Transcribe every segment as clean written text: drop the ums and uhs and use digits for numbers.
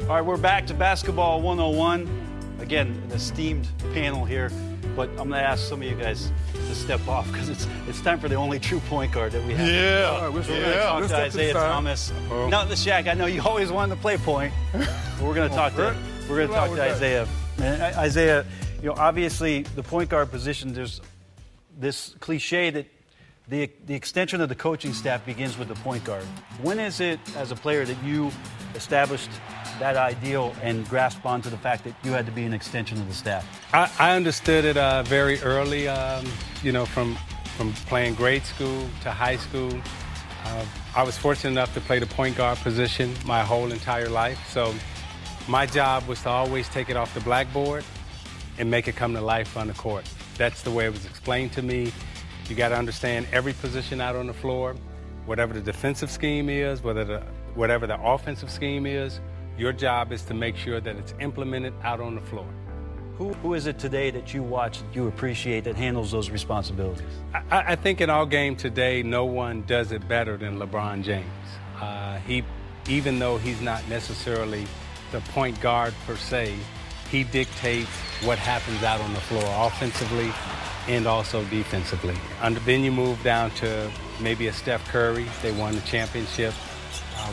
All right, we're back to Basketball 101. Again, an esteemed panel here, but I'm going to ask some of you guys to step off because it's time for the only true point guard that we have. Yeah. All right, we're going to talk to Isiah Thomas. No, the Shaq. I know you always wanted to play point. But we're going to talk to Isiah. Man, Isiah, you know, obviously the point guard position. There's this cliche that the extension of the coaching staff begins with the point guard. When is it, as a player, that you established that ideal and grasped onto the fact that you had to be an extension of the staff? I understood it very early, you know, from playing grade school to high school. I was fortunate enough to play the point guard position my whole entire life. So my job was to always take it off the blackboard and make it come to life on the court. That's the way it was explained to me. You got to understand every position out on the floor, whatever the defensive scheme is, whatever the offensive scheme is, your job is to make sure that it's implemented out on the floor. Who is it today that you watch, that you appreciate, that handles those responsibilities? I think in our game today, no one does it better than LeBron James. Even though he's not necessarily the point guard per se, he dictates what happens out on the floor offensively and also defensively. Then you move down to maybe a Steph Curry. They won the championship.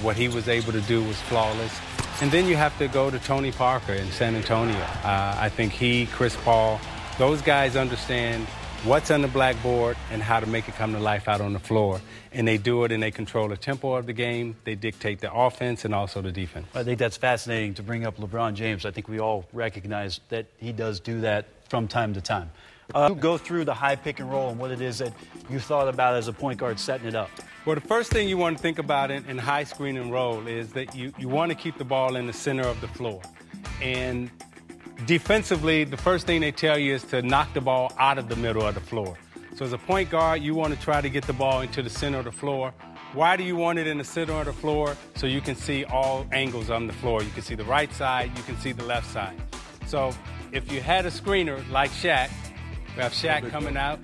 What he was able to do was flawless. And then you have to go to Tony Parker in San Antonio. I think Chris Paul, those guys understand what's on the blackboard and how to make it come to life out on the floor. And they do it, and they control the tempo of the game. They dictate the offense and also the defense. I think that's fascinating to bring up LeBron James. I think we all recognize that he does do that from time to time. Go through the high pick and roll and what it is that you thought about as a point guard setting it up. Well, the first thing you want to think about in high screen and roll is that you want to keep the ball in the center of the floor. And defensively, the first thing they tell you is to knock the ball out of the middle of the floor. So as a point guard, you want to try to get the ball into the center of the floor. Why do you want it in the center of the floor? So you can see all angles on the floor. You can see the right side, you can see the left side. So if you had a screener like Shaq, we have Shaq coming out,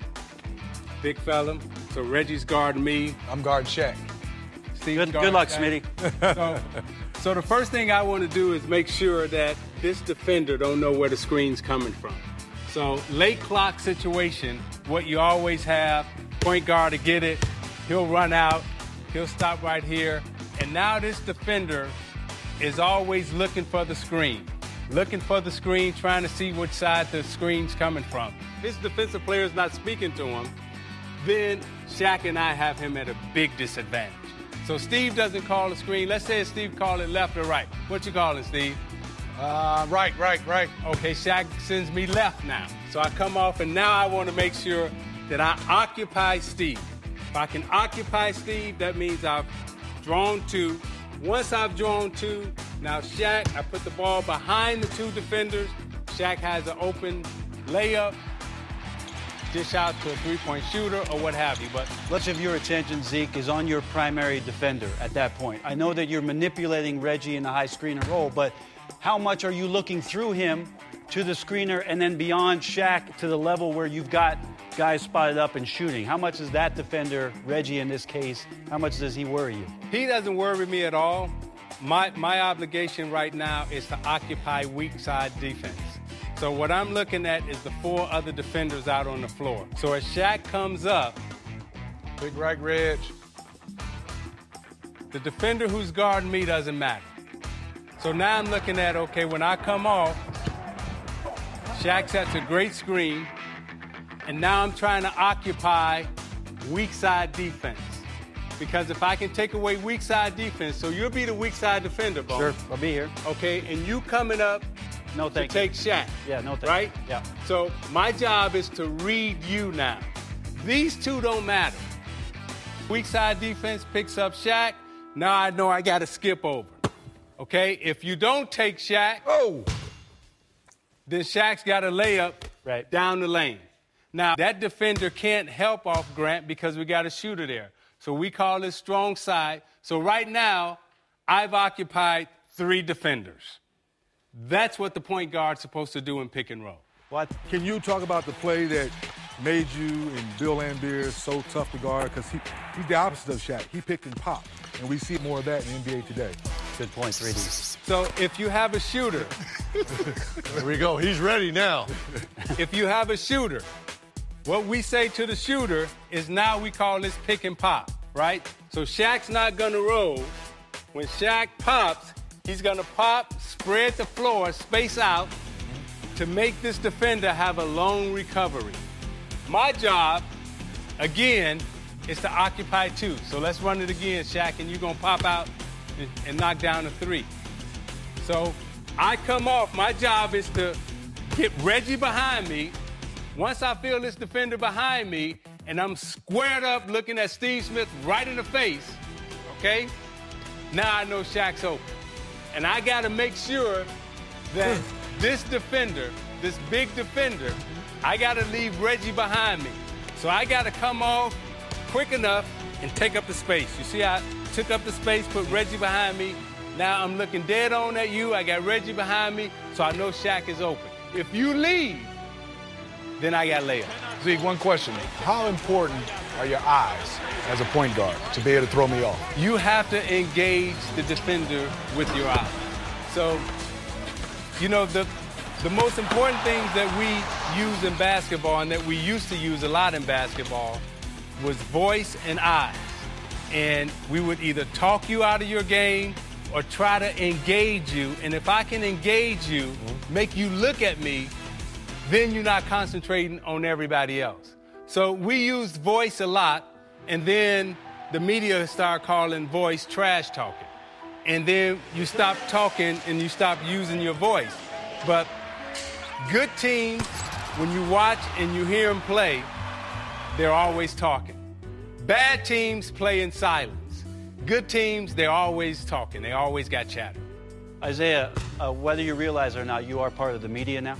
big fella. So Reggie's guarding me. I'm guarding Shaq. Good luck, Smitty. So the first thing I want to do is make sure that this defender don't know where the screen's coming from. So late clock situation, what you always have, point guard to get it, he'll run out, he'll stop right here, and now this defender is always looking for the screen. Looking for the screen, trying to see which side the screen's coming from. His defensive player is not speaking to him, then Shaq and I have him at a big disadvantage. So Steve doesn't call the screen. Let's say Steve called it left or right. What you calling, Steve? Right. Okay, Shaq sends me left now. So I come off, and now I want to make sure that I occupy Steve. If I can occupy Steve, that means I've drawn two. Once I've drawn two, now Shaq, I put the ball behind the two defenders. Shaq has an open layup, dish out to a three-point shooter or what have you. But much of your attention, Zeke, is on your primary defender at that point. I know that you're manipulating Reggie in the high screen and roll, but how much are you looking through him to the screener and then beyond Shaq to the level where you've got guys spotted up and shooting? How much is that defender, Reggie in this case, how much does he worry you? He doesn't worry me at all. My obligation right now is to occupy weak side defense. So what I'm looking at is the four other defenders out on the floor. So as Shaq comes up, big right, Reg. The defender who's guarding me doesn't matter. So now I'm looking at, okay, when I come off, Shaq sets a great screen, and now I'm trying to occupy weak side defense. Because if I can take away weak side defense, so you'll be the weak side defender, Bo. Sure, I'll be here. Okay, and you coming up to take Shaq. Yeah, no thank right? you. Yeah. So my job is to read you now. These two don't matter. Weak side defense picks up Shaq. Now I know I got to skip over. Okay, if you don't take Shaq, then Shaq's got a layup down the lane. Now, that defender can't help off Grant because we got a shooter there. So we call this strong side. So right now, I've occupied three defenders. That's what the point guard's supposed to do in pick and roll. What? Can you talk about the play that made you and Bill Laimbeer so tough to guard? Because he's the opposite of Shaq. He picked and popped. And we see more of that in the NBA today. Good point, 3D. So if you have a shooter. There we go. He's ready now. If you have a shooter, what we say to the shooter is now we call this pick and pop, right? So Shaq's not going to roll. When Shaq pops, he's going to pop, spread the floor, space out to make this defender have a long recovery. My job, again, is to occupy 2. So let's run it again, Shaq, and you're going to pop out and knock down a 3. So I come off. My job is to get Reggie behind me. Once I feel this defender behind me and I'm squared up looking at Steve Smith right in the face, okay, now I know Shaq's open. And I got to make sure that this defender, this big defender, I got to leave Reggie behind me. So I got to come off quick enough and take up the space. You see, I took up the space, put Reggie behind me. Now I'm looking dead on at you. I got Reggie behind me, so I know Shaq is open. If you leave, then I got layup. Zeke, one question. How important are your eyes as a point guard to be able to throw me off? You have to engage the defender with your eyes. So, you know, the most important things that we use in basketball and that we used to use a lot in basketball was voice and eyes. And we would either talk you out of your game or try to engage you. And if I can engage you, make you look at me, then you're not concentrating on everybody else. So we used voice a lot, and then the media started calling voice trash talking. And then you stop talking and you stop using your voice. But good teams, when you watch and you hear them play, they're always talking. Bad teams play in silence. Good teams, they're always talking. They always got chatter. Isiah, whether you realize it or not, you are part of the media now.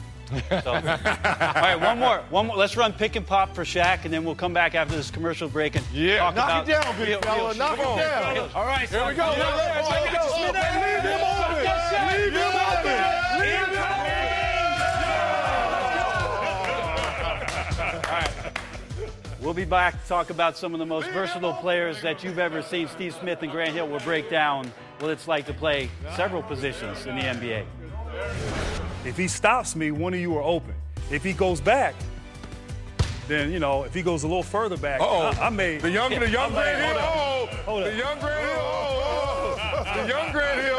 So, all right, one more. Let's run pick and pop for Shaq, and then we'll come back after this commercial break and talk knock about it down, big fella. Knock it down. All right, here we go. Leave him open. Leave him open. We'll be back to talk about some of the most versatile players that you've ever seen. Steve Smith and Grant Hill will break down what it's like to play several positions in the NBA. If he stops me, one of you are open. If he goes back, then, you know, if he goes a little further back, I may. The young Grant Hill. The young Grant Hill. The young Grant Hill.